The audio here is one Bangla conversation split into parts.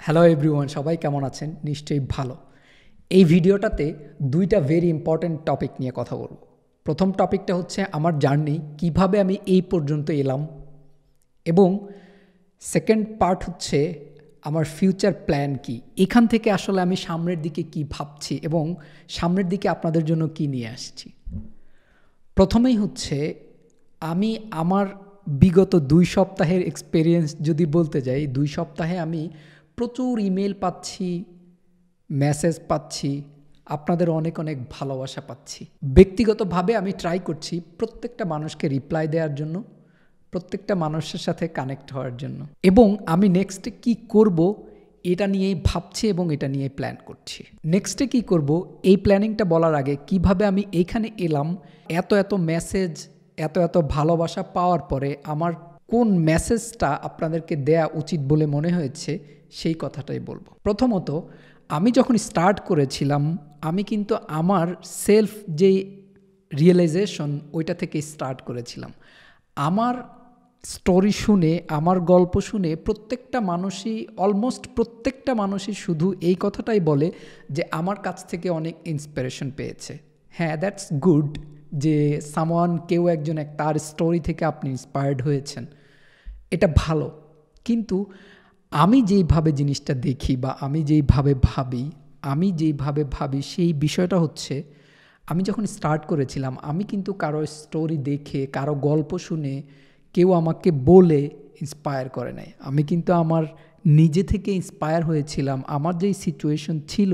হ্যালো এভরিওয়ান, সবাই কেমন আছেন? নিশ্চয়ই ভালো। এই ভিডিওটাতে দুইটা ভেরি ইম্পর্ট্যান্ট টপিক নিয়ে কথা বলব। প্রথম টপিকটা হচ্ছে আমার জার্নি, কিভাবে আমি এই পর্যন্ত এলাম, এবং সেকেন্ড পার্ট হচ্ছে আমার ফিউচার প্ল্যান কি, এখান থেকে আসলে আমি সামনের দিকে কি ভাবছি এবং সামনের দিকে আপনাদের জন্য কি নিয়ে আসছি। প্রথমেই হচ্ছে আমি আমার বিগত 2 সপ্তাহের এক্সপেরিয়েন্স যদি বলতে যাই, 2 সপ্তাহে আমি প্রচুর ইমেল পাচ্ছি, মেসেজ পাচ্ছি, আপনাদের অনেক অনেক ভালোবাসা পাচ্ছি। ব্যক্তিগতভাবে আমি ট্রাই করছি প্রত্যেকটা মানুষকে রিপ্লাই দেওয়ার জন্য, প্রত্যেকটা মানুষের সাথে কানেক্ট হওয়ার জন্য, এবং আমি নেক্সটে কি করব এটা নিয়েই ভাবছি এবং এটা নিয়ে প্ল্যান করছি। নেক্সটে কি করব এই প্ল্যানিংটা বলার আগে কিভাবে আমি এইখানে এলাম, এত এত মেসেজ, এত এত ভালোবাসা পাওয়ার পরে আমার কোন মেসেজটা আপনাদেরকে দেয়া উচিত বলে মনে হয়েছে সেই কথাটাই বলবো। প্রথমত, আমি যখন স্টার্ট করেছিলাম আমি কিন্তু আমার সেলফ যেই রিয়েলাইজেশন ওইটা থেকে স্টার্ট করেছিলাম। আমার স্টোরি শুনে, আমার গল্প শুনে প্রত্যেকটা মানুষই, অলমোস্ট প্রত্যেকটা মানুষই শুধু এই কথাটাই বলে যে আমার কাছ থেকে অনেক ইন্সপিরেশন পেয়েছে। হ্যাঁ, দ্যাটস গুড যে কেউ একজন তার স্টোরি থেকে আপনি ইন্সপায়ার্ড হয়েছেন, এটা ভালো। কিন্তু আমি যেইভাবে জিনিসটা দেখি বা আমি যেইভাবে ভাবি সেই বিষয়টা হচ্ছে, আমি যখন স্টার্ট করেছিলাম আমি কিন্তু কারো স্টোরি দেখে, কারো গল্প শুনে, কেউ আমাকে বলে ইন্সপায়ার করে নাই। আমি কিন্তু আমার নিজে থেকে ইন্সপায়ার হয়েছিলাম। আমার যেই সিচুয়েশন ছিল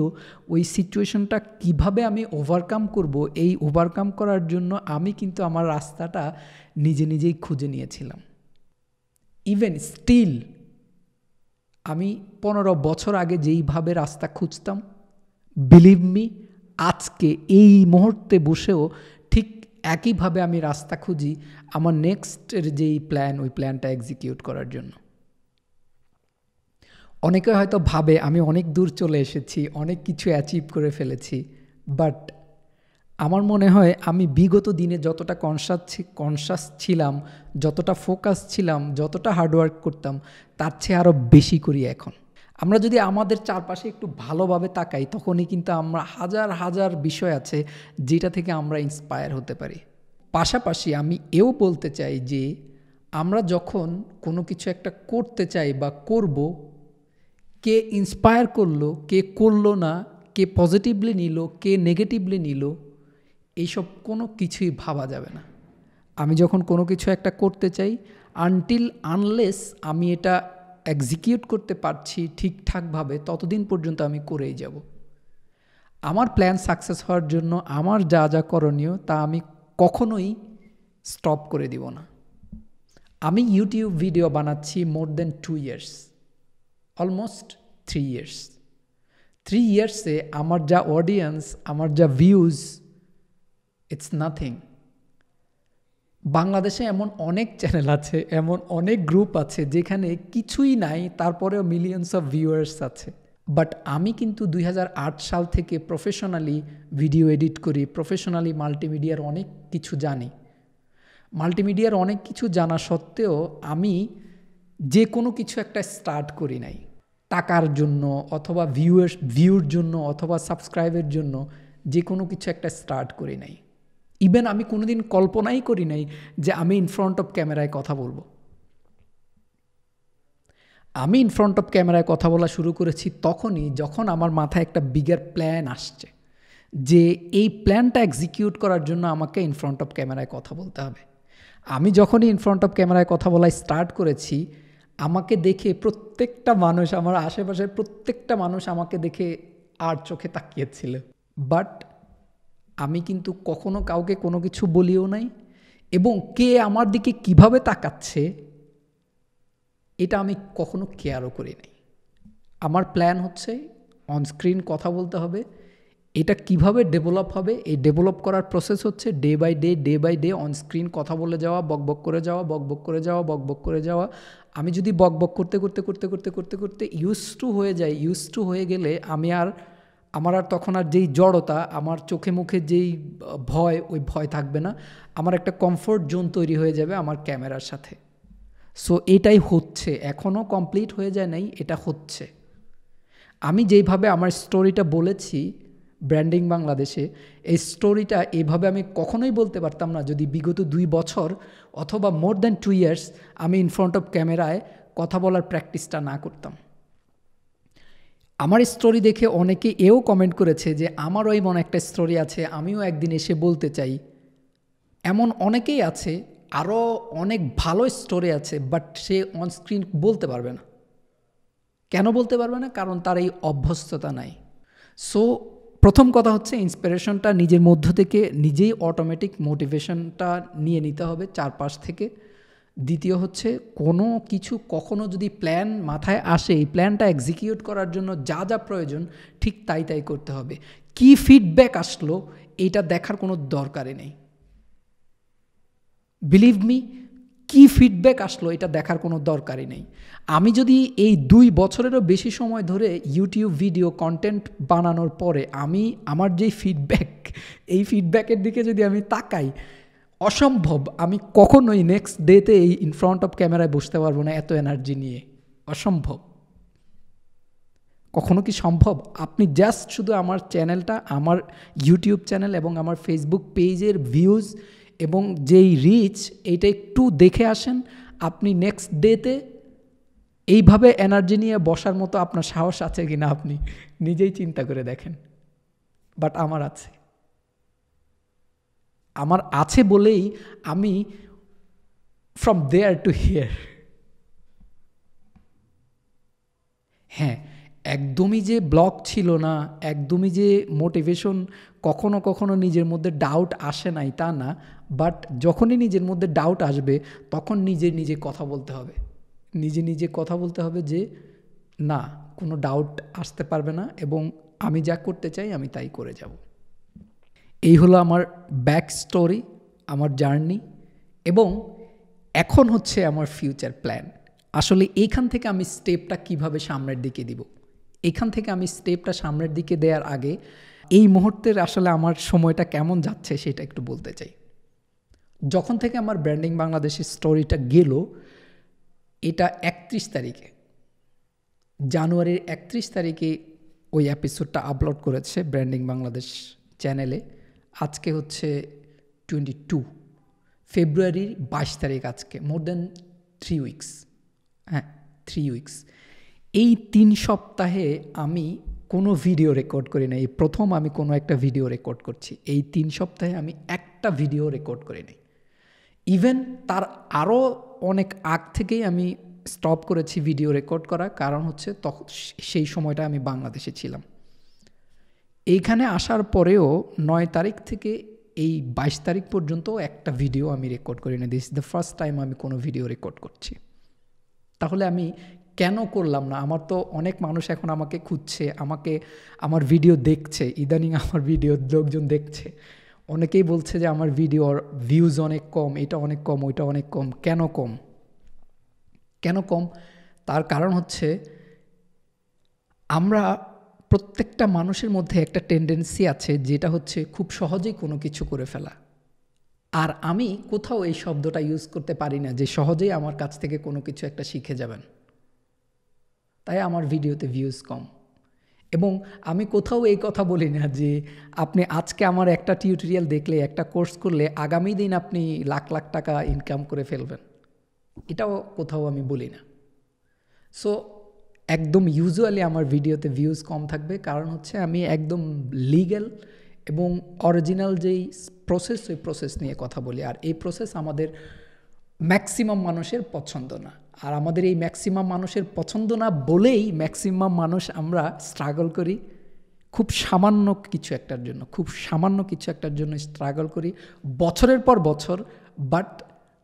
ওই সিচুয়েশনটা কিভাবে আমি ওভারকাম করব, এই ওভারকাম করার জন্য আমি কিন্তু আমার রাস্তাটা নিজেই খুঁজে নিয়েছিলাম। ইভেন স্টিল আমি 15 বছর আগে যেইভাবে রাস্তা খুঁজতাম, বিলিভ মি, আজকে এই মুহূর্তে বসেও ঠিক একইভাবে আমি রাস্তা খুঁজি আমার নেক্সটের যেই প্ল্যান, ওই প্ল্যানটা এক্সিকিউট করার জন্য। অনেকে হয়তো ভাবে আমি অনেক দূর চলে এসেছি, অনেক কিছু অ্যাচিভ করে ফেলেছি, বাট আমার মনে হয় আমি বিগত দিনে যতটা কনসাস ছিলাম, যতটা ফোকাস ছিলাম, যতটা হার্ডওয়ার্ক করতাম, তার চেয়ে আরও বেশি করি এখন। আমরা যদি আমাদের চারপাশে একটু ভালোভাবে তাকাই, তখনই কিন্তু আমরা হাজার হাজার বিষয় আছে যেটা থেকে আমরা ইন্সপায়ার হতে পারি। পাশাপাশি আমি এও বলতে চাই যে আমরা যখন কোনো কিছু একটা করতে চাই বা করব, কে ইন্সপায়ার করলো, কে করলো না, কে পজিটিভলি নিল, কে নেগেটিভলি নিল, এইসব কোনো কিছুই ভাবা যাবে না। আমি যখন কোনো কিছু একটা করতে চাই, আনলেস আমি এটা এক্সিকিউট করতে পারছি ঠিকঠাকভাবে, ততদিন পর্যন্ত আমি করেই যাব। আমার প্ল্যান সাকসেস হওয়ার জন্য আমার যা যা করণীয় তা আমি কখনোই স্টপ করে দিব না। আমি ইউটিউব ভিডিও বানাচ্ছি মোর দেন 2 ইয়ার্স, অলমোস্ট 3 ইয়ার্স। 3 ইয়ার্সে আমার যা অডিয়েন্স, আমার যা ভিউজ, ইটস নাথিং। বাংলাদেশে এমন অনেক চ্যানেল আছে, এমন অনেক গ্রুপ আছে যেখানে কিছুই নাই, তারপরেও মিলিয়নস অফ ভিউয়ার্স আছে। বাট আমি কিন্তু 2008 সাল থেকে প্রফেশনালি ভিডিও এডিট করি, প্রফেশনালি মাল্টিমিডিয়ার অনেক কিছু জানি। মাল্টিমিডিয়ার অনেক কিছু জানা সত্ত্বেও আমি যে কোনো কিছু একটা স্টার্ট করি নাই টাকার জন্য, অথবা ভিউর জন্য, অথবা সাবস্ক্রাইবের জন্য। যে কোনো কিছু একটা স্টার্ট করি নাই। ইভেন আমি কোনোদিন কল্পনাই করি নাই যে আমি ইন ফ্রন্ট অফ ক্যামেরায় কথা বলবো। আমি ইন ফ্রন্ট অফ ক্যামেরায় কথা বলা শুরু করেছি তখনই যখন আমার মাথায় একটা বিগার প্ল্যান আসছে যে এই প্ল্যানটা এক্সিকিউট করার জন্য আমাকে ইন ফ্রন্ট অফ ক্যামেরায় কথা বলতে হবে। আমি যখনই ইন ফ্রন্ট অফ ক্যামেরায় কথা বলা স্টার্ট করেছি, আমাকে দেখে প্রত্যেকটা মানুষ, আমার আশেপাশের প্রত্যেকটা মানুষ আমাকে দেখে আর চোখে তাকিয়েছিল। বাট আমি কিন্তু কখনো কাউকে কোনো কিছু বলিও নাই, এবং কে আমার দিকে কিভাবে তাকাচ্ছে এটা আমি কখনো কেয়ারও করি নাই। আমার প্ল্যান হচ্ছে অনস্ক্রিন কথা বলতে হবে। এটা কিভাবে ডেভেলপ হবে, এই ডেভেলপ করার প্রসেস হচ্ছে ডে বাই ডে অনস্ক্রিন কথা বলে যাওয়া, বকবক করে যাওয়া। আমি যদি বকবক করতে ইউজ টু হয়ে গেলে আমার আর তখন আর যেই জড়তা, আমার চোখে মুখে যেই ভয়, ওই ভয় থাকবে না। আমার একটা কমফোর্ট জোন তৈরি হয়ে যাবে আমার ক্যামেরার সাথে। সো এটাই হচ্ছে, এখনও কমপ্লিট হয়ে যায় নাই, এটা হচ্ছে। আমি যেইভাবে আমার স্টোরিটা বলেছি ব্র্যান্ডিং বাংলাদেশে, এই স্টোরিটা এইভাবে আমি কখনোই বলতে পারতাম না যদি বিগত 2 বছর অথবা মোর দ্যান 2 ইয়ার্স আমি ইন ফ্রন্ট অফ ক্যামেরায় কথা বলার প্র্যাকটিসটা না করতাম। আমার স্টোরি দেখে অনেকে এও কমেন্ট করেছে যে আমারও এমন একটা স্টোরি আছে, আমিও একদিন এসে বলতে চাই। এমন অনেকেই আছে, আরও অনেক ভালো স্টোরি আছে, বাট সে অনস্ক্রিন বলতে পারবে না। কেন বলতে পারবে না? কারণ তার এই অভ্যস্ততা নাই। সো প্রথম কথা হচ্ছে ইন্সপিরেশনটা নিজের মধ্য থেকে নিজেই অটোমেটিক মোটিভেশনটা নিয়ে নিতে হবে চারপাশ থেকে। দ্বিতীয় হচ্ছে কোনো কিছু কখনো যদি প্ল্যান মাথায় আসে, এই প্ল্যানটা এক্সিকিউট করার জন্য যা যা প্রয়োজন ঠিক তাই তাই করতে হবে। কি ফিডব্যাক আসলো এইটা দেখার কোনো দরকারই নেই। বিলিভ মি, কি ফিডব্যাক আসলো এটা দেখার কোনো দরকারই নেই। আমি যদি এই 2 বছরেরও বেশি সময় ধরে ইউটিউব ভিডিও কন্টেন্ট বানানোর পরে আমার যেই ফিডব্যাক, এই ফিডব্যাকের দিকে যদি আমি তাকাই, অসম্ভব আমি কখনোই নেক্সট ডেতে এই ইন ফ্রন্ট অফ ক্যামেরায় বসতে পারবো না এত এনার্জি নিয়ে। অসম্ভব। কখনো কি সম্ভব? আপনি জাস্ট শুধু আমার চ্যানেলটা, আমার ইউটিউব চ্যানেল এবং আমার ফেসবুক পেজের ভিউজ এবং যেই রিচ, এইটা একটু দেখে আসেন, আপনি নেক্সট ডেতে এইভাবে এনার্জি নিয়ে বসার মতো আপনার সাহস আছে কিনা আপনি নিজেই চিন্তা করে দেখেন। বাট আমার আছে বলেই আমি ফ্রম দেয়ার টু হিয়ার। হ্যাঁ, একদমই যে ব্লক ছিল না, একদমই যে মোটিভেশন কখনো কখনো নিজের মধ্যে ডাউট আসে নাই তা না, বাট যখনই নিজের মধ্যে ডাউট আসবে তখন নিজে কথা বলতে হবে। নিজে কথা বলতে হবে যে না, কোনো ডাউট আসতে পারবে না এবং আমি যা করতে চাই আমি তাই করে যাব। এই হলো আমার ব্যাক স্টোরি, আমার জার্নি, এবং এখন হচ্ছে আমার ফিউচার প্ল্যান। আসলে এইখান থেকে আমি স্টেপটা কিভাবে সামনের দিকে দিব, এখান থেকে আমি স্টেপটা সামনের দিকে দেওয়ার আগে এই মুহূর্তের আসলে আমার সময়টা কেমন যাচ্ছে সেটা একটু বলতে চাই। যখন থেকে আমার ব্র্যান্ডিং বাংলাদেশের স্টোরিটা গেল, এটা 31 তারিখে, জানুয়ারির 31 তারিখে ওই এপিসোডটা আপলোড করেছে ব্র্যান্ডিং বাংলাদেশ চ্যানেলে। আজকে হচ্ছে 22 ফেব্রুয়ারির 22 তারিখ, আজকে মোর দেন 3 উইকস। হ্যাঁ, 3 উইকস। এই 3 সপ্তাহে আমি কোনো ভিডিও রেকর্ড করি না। এই প্রথম আমি কোনো একটা ভিডিও রেকর্ড করছি। এই 3 সপ্তাহে আমি একটা ভিডিও রেকর্ড করি নাই। ইভেন তার আরও অনেক আগ থেকেই আমি স্টপ করেছি ভিডিও রেকর্ড করা, কারণ হচ্ছে তখন সেই সময়টা আমি বাংলাদেশে ছিলাম। এইখানে আসার পরেও 9 তারিখ থেকে এই 22 তারিখ পর্যন্ত একটা ভিডিও আমি রেকর্ড করি না। This is the first time আমি কোনো ভিডিও রেকর্ড করছি। তাহলে আমি কেন করলাম না? আমার তো অনেক মানুষ এখন আমাকে খুঁজছে, আমার ভিডিও দেখছে, ইদানিং আমার ভিডিও লোকজন দেখছে। অনেকেই বলছে যে আমার ভিডিওর ভিউজ অনেক কম, এটা অনেক কম, ওইটা অনেক কম। কেন কম? তার কারণ হচ্ছে আমরা প্রত্যেকটা মানুষের মধ্যে একটা টেন্ডেন্সি আছে, যেটা হচ্ছে খুব সহজেই কোনো কিছু করে ফেলা। আর আমি কোথাও এই শব্দটা ইউজ করতে পারি না যে সহজেই আমার কাছ থেকে কোনো কিছু একটা শিখে যাবেন। তাই আমার ভিডিওতে ভিউজ কম। এবং আমি কোথাও এই কথা বলি না যে আপনি আজকে আমার একটা টিউটোরিয়াল দেখলে, একটা কোর্স করলে আগামী দিন আপনি লাখ লাখ টাকা ইনকাম করে ফেলবেন। এটাও কোথাও আমি বলি না। সো একদম ইউজুয়ালি আমার ভিডিওতে ভিউজ কম থাকবে, কারণ হচ্ছে আমি একদম লিগ্যাল এবং অরিজিনাল যেই প্রসেস, ওই প্রসেস নিয়ে কথা বলি। আর এই প্রসেস আমাদের ম্যাক্সিমাম মানুষের পছন্দ না। আর আমাদের এই ম্যাক্সিমাম মানুষের পছন্দ না বলেই ম্যাক্সিমাম মানুষ আমরা স্ট্রাগল করি খুব সামান্য কিছু একটার জন্য স্ট্রাগল করি বছরের পর বছর। বাট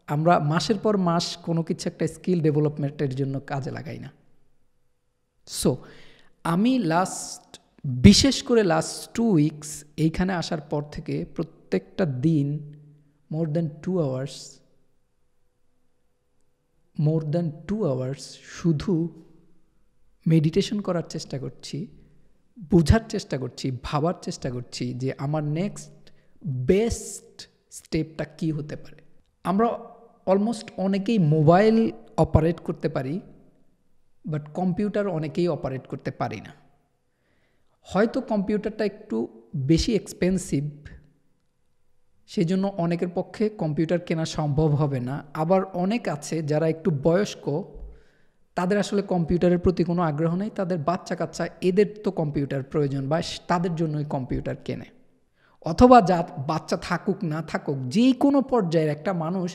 আমরা মাসের পর মাস কোনো কিছু একটা স্কিল ডেভেলপমেন্টের জন্য কাজে লাগাই না। সো আমি বিশেষ করে লাস্ট 2 উইকস এইখানে আসার পর থেকে প্রত্যেকটা দিন মোর দ্যান 2 আওয়ার্স শুধু মেডিটেশন করার চেষ্টা করছি, বোঝার চেষ্টা করছি, ভাবার চেষ্টা করছি যে আমার নেক্সট বেস্ট স্টেপটা কী হতে পারে। আমরা অলমোস্ট অনেকেই মোবাইল অপারেট করতে পারি, বাট কম্পিউটার অনেকেই অপারেট করতে পারি না। হয়তো কম্পিউটারটা একটু বেশি এক্সপেন্সিভ, সেই জন্য অনেকের পক্ষে কম্পিউটার কেনা সম্ভব হবে না। আবার অনেক আছে যারা একটু বয়স্ক, তাদের আসলে কম্পিউটারের প্রতি কোনো আগ্রহ নেই, তাদের বাচ্চা কাচ্চা এদের তো কম্পিউটার প্রয়োজন বা তাদের জন্যই কম্পিউটার কেনে। অথবা যা বাচ্চা থাকুক না থাকুক, যে কোনো পর্যায়ের একটা মানুষ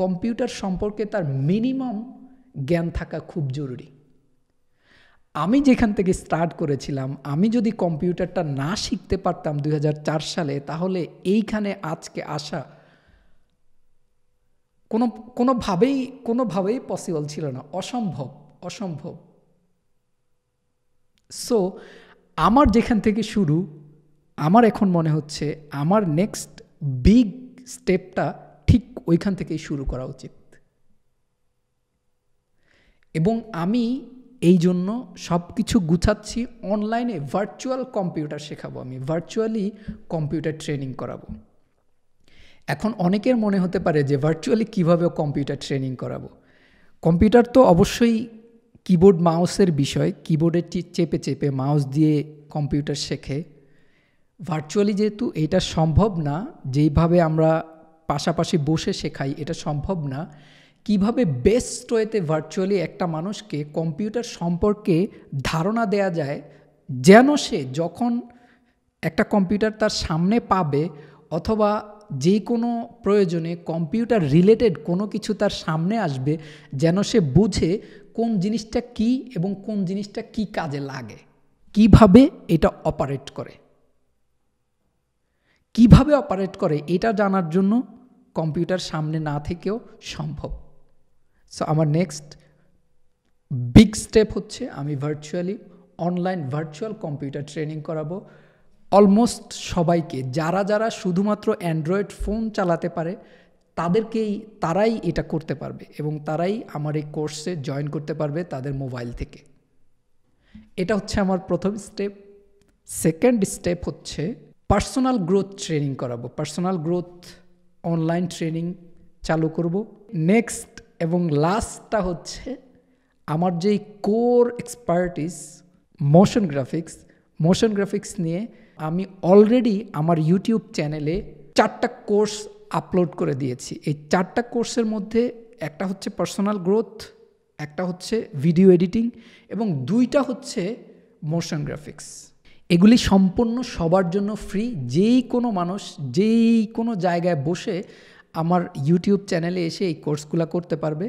কম্পিউটার সম্পর্কে তার মিনিমাম জ্ঞান থাকা খুব জরুরি। আমি যেখান থেকে স্টার্ট করেছিলাম, আমি যদি কম্পিউটারটা না শিখতে পারতাম 2004 সালে, তাহলে এইখানে আজকে আসা কোনোভাবেই পসিবল ছিল না, অসম্ভব। সো আমার যেখান থেকে শুরু, আমার এখন মনে হচ্ছে আমার নেক্সট বিগ স্টেপটা ঠিক ওইখান থেকেই শুরু করা উচিত। এবং আমি এই জন্য সব কিছু গুছাচ্ছি, অনলাইনে ভার্চুয়াল কম্পিউটার শেখাবো, আমি ভার্চুয়ালি কম্পিউটার ট্রেনিং করাবো। এখন অনেকের মনে হতে পারে যে ভার্চুয়ালি কীভাবে কম্পিউটার ট্রেনিং করাবো। কম্পিউটার তো অবশ্যই কিবোর্ড মাউসের বিষয়, কিবোর্ডে চেপে মাউস দিয়ে কম্পিউটার শেখে। ভার্চুয়ালি যেহেতু এটা সম্ভব না, যেইভাবে আমরা পাশাপাশি বসে শেখাই এটা সম্ভব না, কিভাবে বেস্ট ওয়েতে ভার্চুয়ালি একটা মানুষকে কম্পিউটার সম্পর্কে ধারণা দেয়া যায়, যেন সে যখন একটা কম্পিউটার তার সামনে পাবে অথবা যে কোনো প্রয়োজনে কম্পিউটার রিলেটেড কোনো কিছু তার সামনে আসবে, যেন সে বুঝে কোন জিনিসটা কি এবং কোন জিনিসটা কি কাজে লাগে, কিভাবে এটা অপারেট করে এটা জানার জন্য কম্পিউটার সামনে না থেকেও সম্ভব। সো আমার নেক্সট বিগ স্টেপ হচ্ছে আমি অনলাইন ভার্চুয়াল কম্পিউটার ট্রেনিং করাবো অলমোস্ট সবাইকে। যারা শুধুমাত্র অ্যান্ড্রয়েড ফোন চালাতে পারে তারাই এটা করতে পারবে এবং তারাই আমার এই কোর্সে জয়েন করতে পারবে তাদের মোবাইল থেকে। এটা হচ্ছে আমার প্রথম স্টেপ। সেকেন্ড স্টেপ হচ্ছে পার্সোনাল গ্রোথ ট্রেনিং করাবো, পার্সোনাল গ্রোথ অনলাইন ট্রেনিং চালু করব। নেক্সট এবং লাস্টটা হচ্ছে আমার যেই কোর এক্সপার্টিস মোশন গ্রাফিক্স নিয়ে আমি অলরেডি আমার ইউটিউব চ্যানেলে 4টা কোর্স আপলোড করে দিয়েছি। এই 4টা কোর্সের মধ্যে একটা হচ্ছে পার্সোনাল গ্রোথ, একটা হচ্ছে ভিডিও এডিটিং এবং 2টা হচ্ছে মোশন গ্রাফিক্স। এগুলি সম্পূর্ণ সবার জন্য ফ্রি। যেই কোনো মানুষ যেই কোনো জায়গায় বসে আমার ইউটিউব চ্যানেলে এসে এই কোর্সগুলো করতে পারবে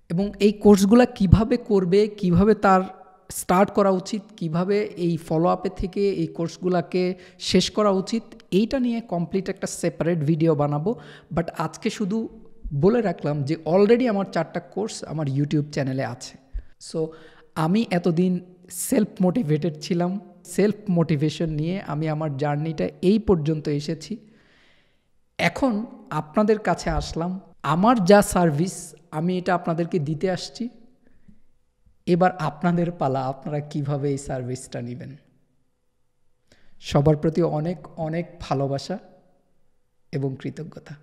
এবং এই কোর্সগুলো কিভাবে করবে, কিভাবে তার স্টার্ট করা উচিত, কিভাবে এই ফলো আপে থেকে এই কোর্সগুলোকে শেষ করা উচিত, এইটা নিয়ে কমপ্লিট একটা সেপারেট ভিডিও বানাবো। বাট আজকে শুধু বলে রাখলাম যে অলরেডি আমার 4টা কোর্স আমার ইউটিউব চ্যানেলে আছে। সো আমি এতদিন সেলফ মোটিভেটেড ছিলাম, সেলফ মোটিভেশন নিয়ে আমি আমার জার্নিটা এই পর্যন্ত এসেছি। এখন আপনাদের কাছে আসলাম, আমার যা সার্ভিস আমি এটা আপনাদেরকে দিতে আসছি। এবার আপনাদের পালা, আপনারা কিভাবে এই সার্ভিসটা নেবেন। সবার প্রতি অনেক অনেক ভালোবাসা এবং কৃতজ্ঞতা।